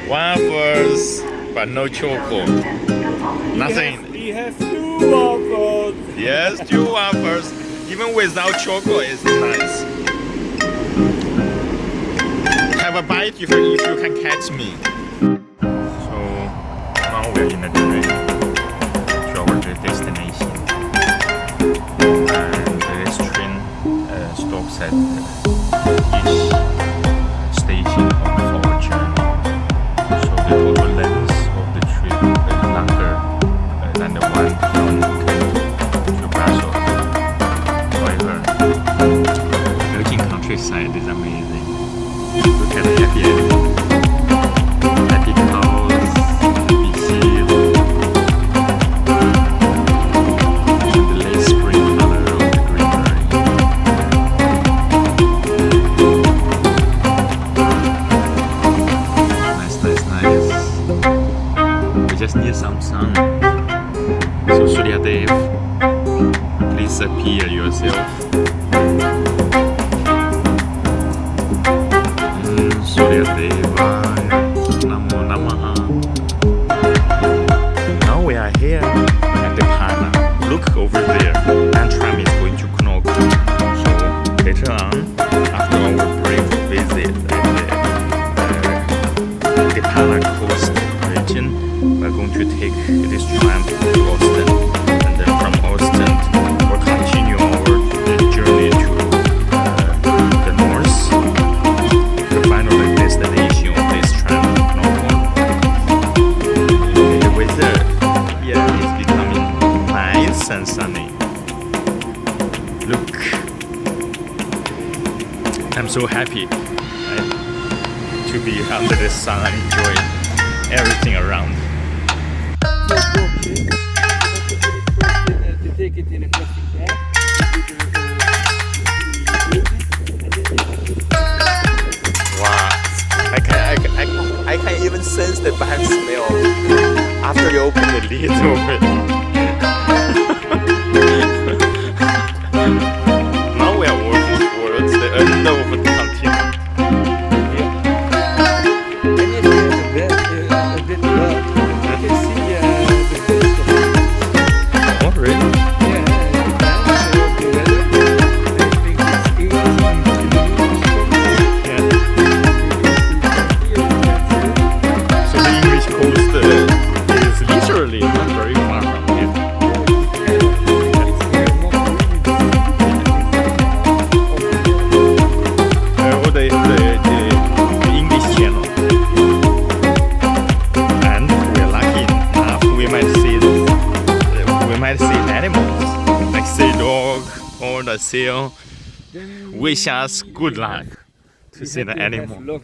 Waffles, but no choco. Nothing. We have two waffles. Yes, two waffles. Even without choco, it's nice. Have a bite if you can catch me. So now we're in a train to our destination, and this train stops at each station of our journey. So the total length of the trip is longer than the one from Kent to Brussels. However, Belgian countryside is amazing. Look at the happy animals, happy cows, happy sheep, and the late spring color of the greenery. Nice. We just need some sun. So Suryadev, please appear yourself. Suryadevaya Namo Namaha. Now we are here at the Pana. Look over there. And Tram is going to Knock. So later on, after our brief visit at the Pana coast region, we're going to take this tram to Ostend. And then from Ostend, we'll continue our journey to the north. The final destination of this tram, the weather here is becoming nice and sunny. Look, I'm so happy to be under the sun and enjoy everything around. To take it in a plastic bag. Wow, I can even sense the bad smell after you open the lid of it. Now we are walking towards the end of the continent. And if you have a bit low, you can see the coast of it. Oh, really? Yeah, it depends on the weather. I think it's 80 kilometers from here. Yeah. So the English coast is literally not very far from here. Or the English Channel. And we're lucky enough we might see animals like sea dog or the seal. Wish us good luck to see the animal.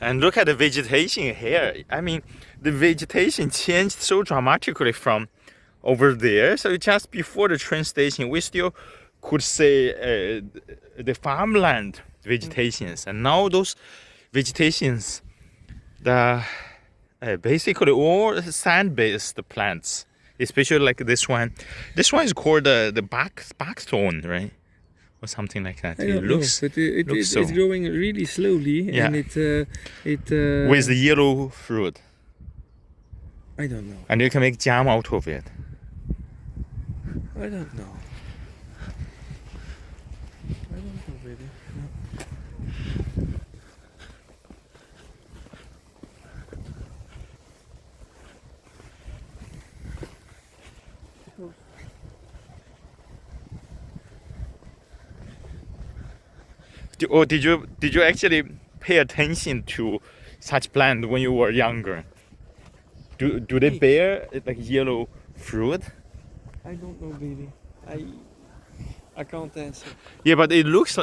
And look at the vegetation here. I mean, the vegetation changed so dramatically from over there. So just before the train station, we still could see the farmland vegetations. And now those vegetations, the basically all sand-based plants, especially like this one. This one is called the buckthorn, right? Or something like that. I don't know, but it's growing really slowly, Yeah. and it with the yellow fruit. I don't know. And you can make jam out of it. I don't know. I don't know really. No. Did you actually pay attention to such plant when you were younger? Do they bear like yellow fruit? I don't know really. I can't answer. Yeah, but it looks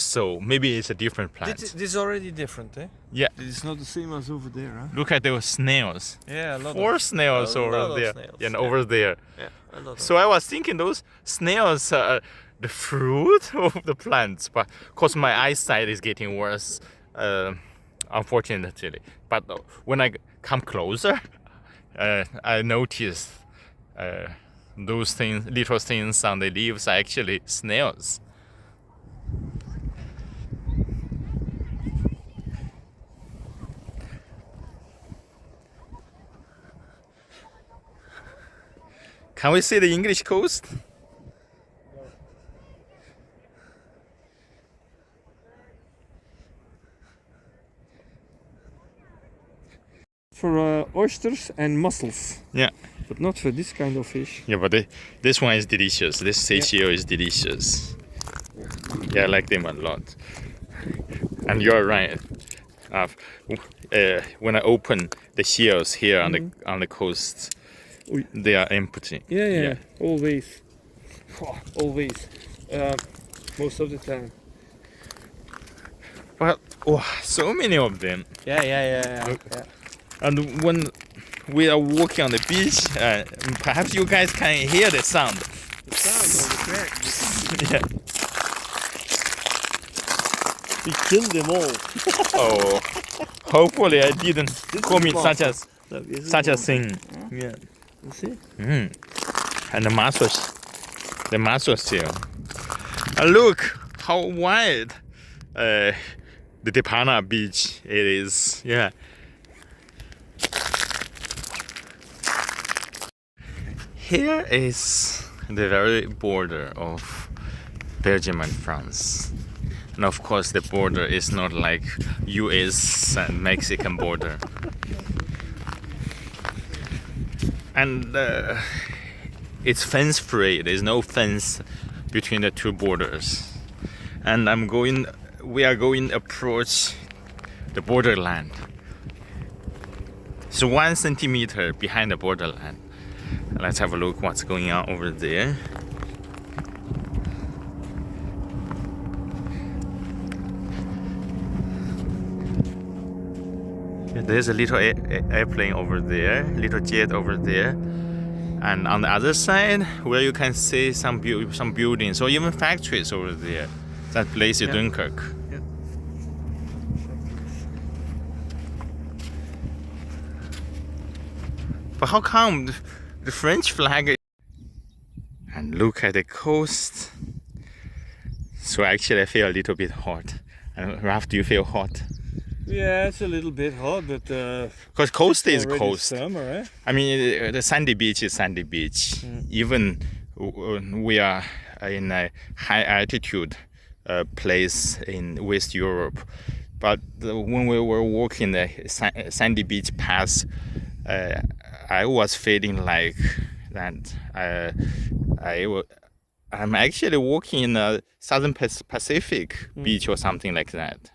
so. Maybe it's a different plant. This is already different, eh? Yeah. It's not the same as over there, huh? Look at those snails. Yeah, a lot 4 snails a lot over of there. snails, Yeah, and yeah. over there. Yeah, a lot. So I was thinking those snails are the fruit of the plants, but of course my eyesight is getting worse unfortunately. But when I come closer, I notice those things, little things on the leaves are actually snails. Can we see the English coast? For oysters and mussels, Yeah. but not for this kind of fish. Yeah, but this one is delicious. This seashell is delicious. Yeah, I like them a lot. And you're right. When I open the shells here on the coast, they are empty. Yeah. Always. Always. Most of the time. But so many of them. Yeah. And when we are walking on the beach, perhaps you guys can hear the sound. The sound of the crack. Yeah. We killed them all. Oh, hopefully I didn't commit such a thing. Yeah. You see? And the mussel shell. And look how wide the Depana beach it is. Yeah. Here is the very border of Belgium and France. And of course the border is not like US and Mexican border. And it's fence free. There's no fence between the two borders. And we are going to approach the borderland. It's 1 centimeter behind the borderland. Let's have a look what's going on over there. There's a little airplane over there, little jet over there, and on the other side, where you can see some buildings or even factories over there. That place is Dunkirk. Yeah. But how come the French flag? And look at the coast. So actually, I feel a little bit hot. And Ralph, do you feel hot? Yeah, it's a little bit hot, but Because coast is already coast. summer, eh? I mean, the sandy beach is sandy beach. Even we are in a high altitude place in West Europe, but when we were walking the sandy beach path, I was feeling like that. I'm actually walking in a Southern Pacific beach or something like that.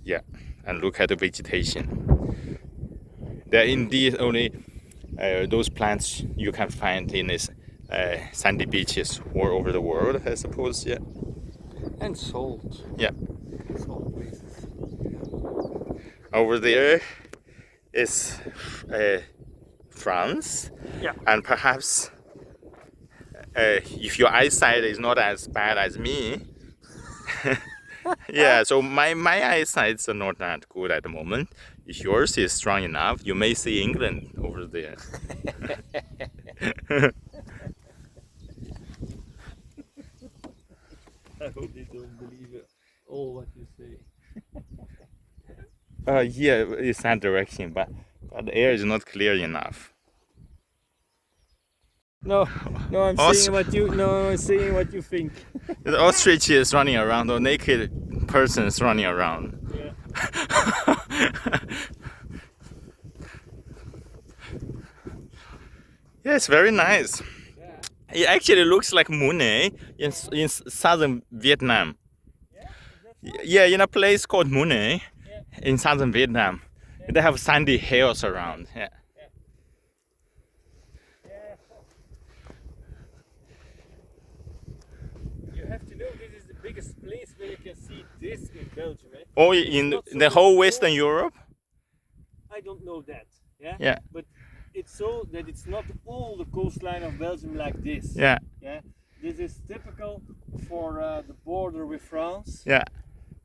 Yeah, and look at the vegetation. There are indeed only those plants you can find in these sandy beaches all over the world, I suppose. Yeah. And salt. Yeah. Salt places. Over there is France. Yeah. And perhaps if your eyesight is not as bad as me. Yeah, so my eyesight's are not that good at the moment. If yours is strong enough, you may see England over there. I hope they don't believe it, all what you say. Yeah, it's that direction, but the air is not clear enough. No, I'm saying what you. No, I'm saying what you think. The ostrich is running around, or naked person is running around. Yeah. Yeah, it's very nice. It actually looks like Mune in southern Vietnam. Yeah, in a place called Mune in southern Vietnam. They have sandy hills around. Yeah. You have to know this is the biggest place where you can see this in Belgium. Eh? Oh, in the whole Western Europe? I don't know that. Yeah. Yeah. But it's so that it's not all the coastline of Belgium like this. Yeah. Yeah. This is typical for the border with France. Yeah.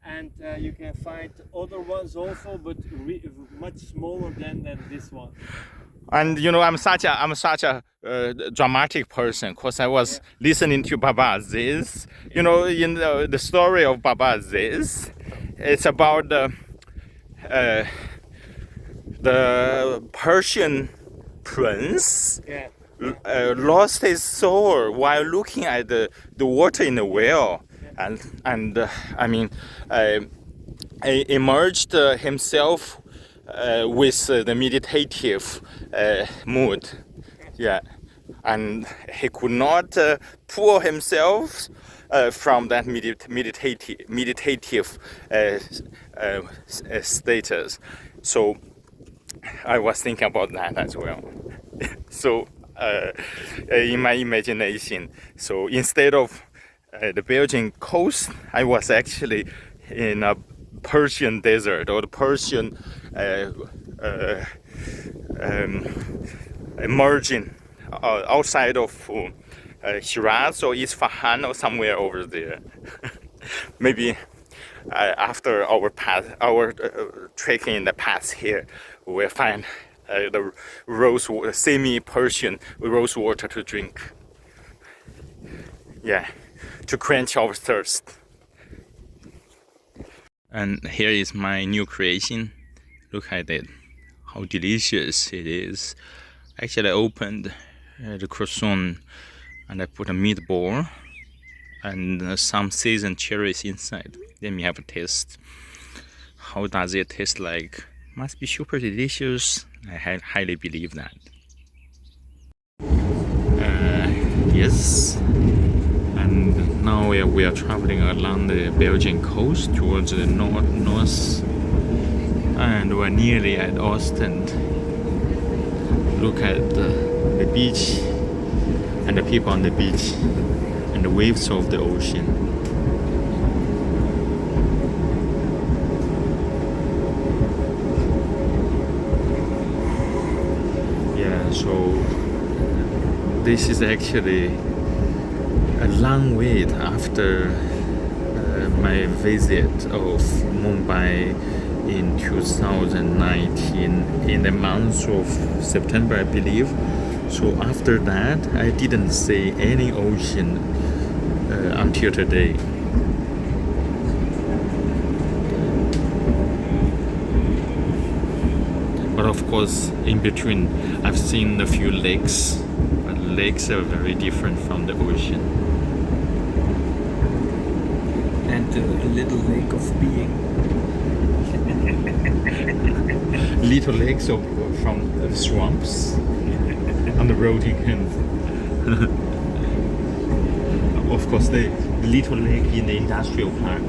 and you can find other ones also, but much smaller than this one. And you know, I'm such a dramatic person because I was listening to Baba Aziz. You know, in the story of Baba Aziz, it's about the Persian prince Yeah. lost his soul while looking at the water in the well, and I mean, emerged himself with the meditative mood, yeah, and he could not pull himself from that meditative status. So I was thinking about that as well. So in my imagination, so instead of the Belgian coast, I was actually in a Persian desert or the Persian emerging outside of Shiraz or Isfahan or somewhere over there. Maybe after our trekking in the pass here, we'll find the semi-Persian rose water to drink. Yeah, to quench our thirst. And here is my new creation. Look at it, how delicious it is. Actually, I opened the croissant and I put a meatball and some seasoned cherries inside. Let me have a taste. How does it taste like? Must be super delicious. I highly believe that. Yes. And now we are traveling along the Belgian coast towards the north, and we're nearly at Ostend. Look at the beach and the people on the beach and the waves of the ocean. Yeah, so this is actually a long wait after my visit of Mumbai in 2019 in the month of September, I believe. So after that, I didn't see any ocean until today. But of course, in between, I've seen a few lakes, but lakes are very different from the ocean. And a little lake of being. Little lakes from the swamps on the road you can. Of course, the little lake in the industrial park.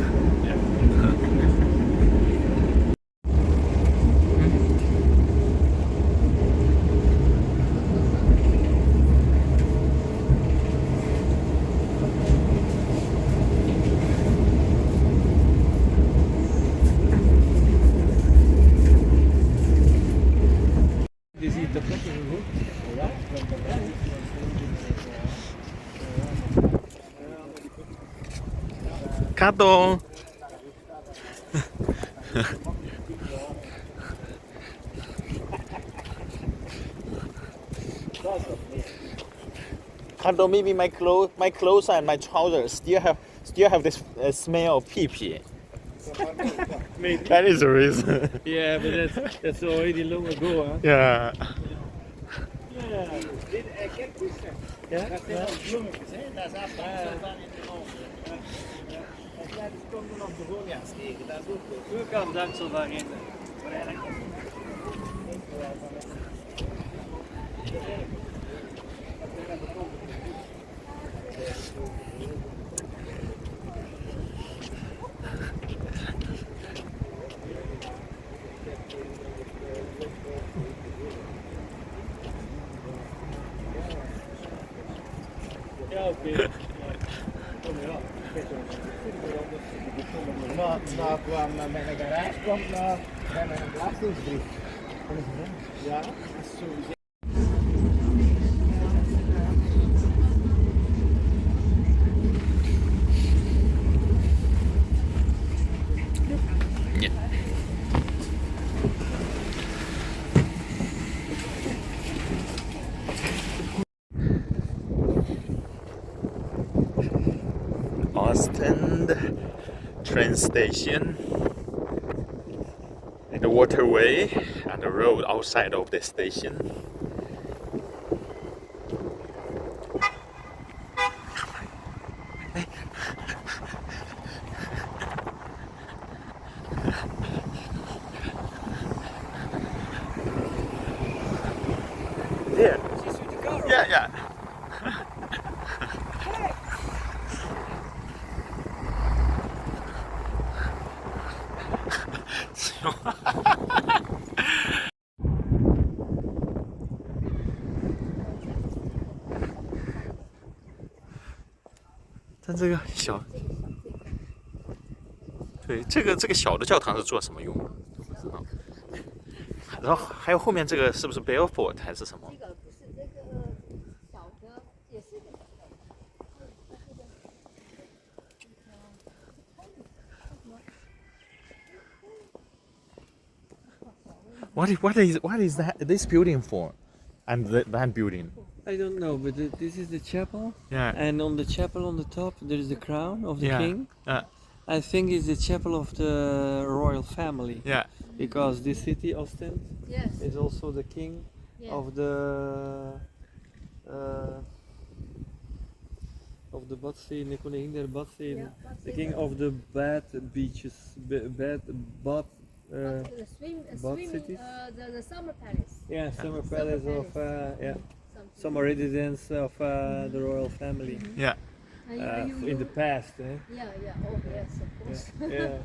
Kato. Kato, maybe my clothes and my trousers still have this smell of pee pee. That is the reason. Yeah, but that's already long ago, huh? Yeah. Yeah. Ja? Ja. Voorkant dansel daarin. Ja, oké. Nou kwam mijn garage kwam bij mijn belastingsbrief. Ja, dat is sowieso. Ostend train station. And the waterway and the road outside of the station. There. Yeah, yeah.但这个小，对，这个小的教堂是做什么用的？都不知道。然后还有后面这个是不是 Belfort 还是什么？这个不是这个小的，也是个小的。What is that this building for? And that building. I don't know, but this is the chapel, Yeah. and on the chapel on the top there is the crown of the Yeah. king. I think it's the chapel of the royal family. Yeah. Because this city, Ostend, Yes. is also the king Yeah. of the badsteen, de koningin der badsteen, Yeah, the king of the bad beaches, bad bad. The swimming, cities? the summer palace. Yeah, summer Summer palace of palace. Something. summer residence of the royal family Yeah. in the past. Eh? Yeah, yeah. Oh, yes, of course. Yeah.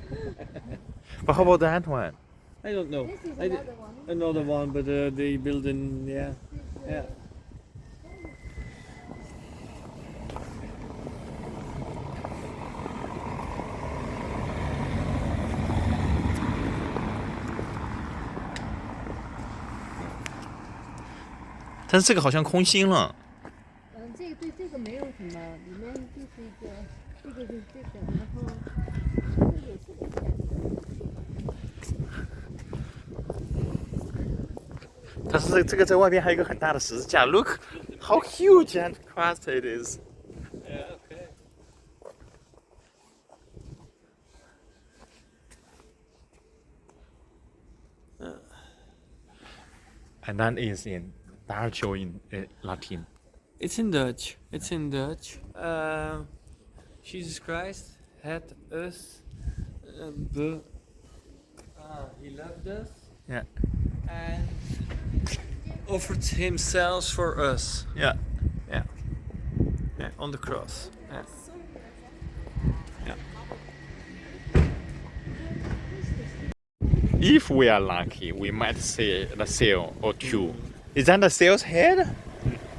But how about that one? I don't know. This is I another one. another one, but they build in yeah. This is, Yeah.但是这个好像空心了。这个对这个没有什么，里面就是一个，这个就是这个，然后这个也是个这样的。但是这个在外边还有一个很大的十字架。Look how huge and cross it is. Yeah. Okay. And that is in Dutch or in Latin. It's in Dutch. It's in Dutch. Jesus Christ had us. He loved us Yeah. and offered himself for us. Yeah. Yeah. Yeah. On the cross. Yeah. If we are lucky, we might see the sail or two. Is that the sail's head?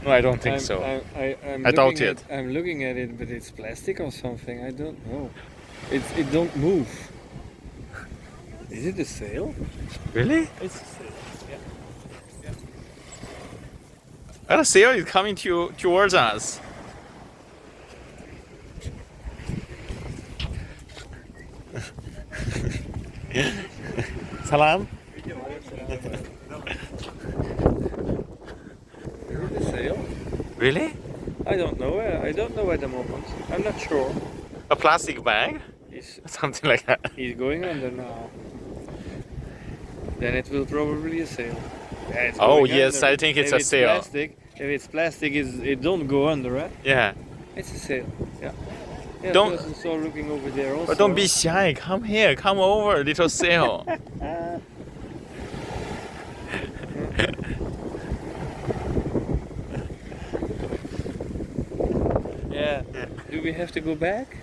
No, I don't think so. I'm I doubt looking it. I'm looking at it, but it's plastic or something. I don't know. It don't move. Is it a sail? Really? It's a sail. Yeah. And the sail is coming towards us. Salam. Is it a sail? Really? I don't know. I don't know at the moment. I'm not sure. A plastic bag? Something like that. He's going under now. Then it will probably be a sail. Yeah, it's Oh, going yes, under. I think it's If a sail. If it's plastic, it don't go under, right? Yeah. It's a sail. Yeah. Yeah, Don't- person saw looking over there also. But don't be shy. Come here. Come over, little sail. Yeah. Do we have to go back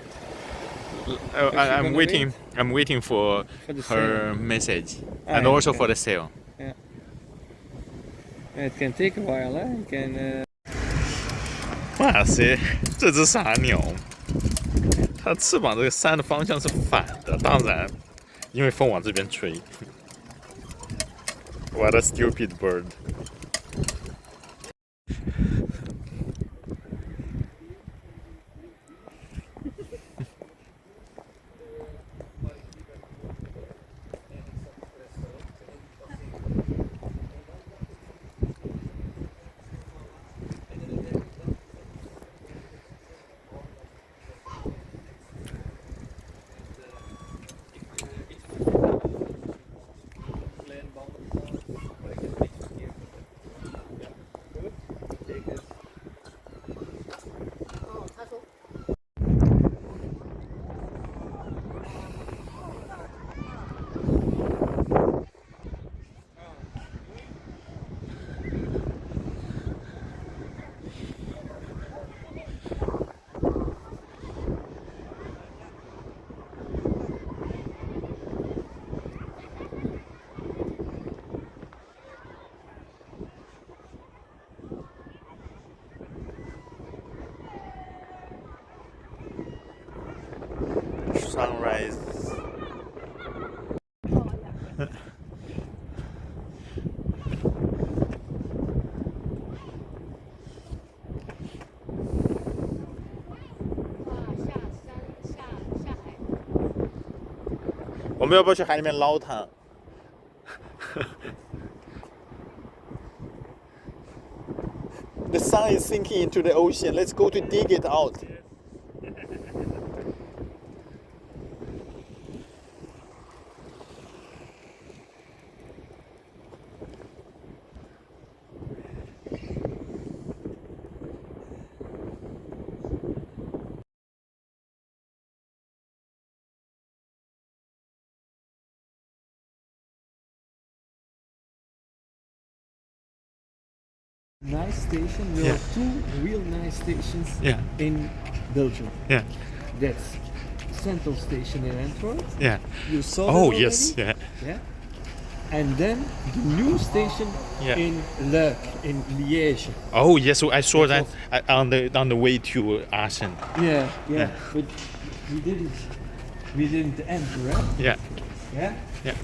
I'm gonna waiting. I'm waiting for for the her sail? message, Ah, and yeah, also okay. for the sail. It can take a while, eh? It can. 哇塞，这只傻鸟，它翅膀这个扇的方向是反的，当然，因为风往这边吹。What a stupid bird! sunrise. Oh, yeah.我们要不要去海里面捞它？The sun is sinking into the ocean. Let's go to dig it out. Nice station. There Yeah. are two real nice stations Yeah. in Belgium. Yeah, That's Central Station in Antwerp. yeah. You saw Oh, that yes, already? yeah. Yeah. And then the new station Yeah. in Luik, in Liège. Oh, yes, so I saw That that on the way to Aachen. Yeah, yeah. Yeah. But we didn't enter, right? Yeah, Yeah. yeah.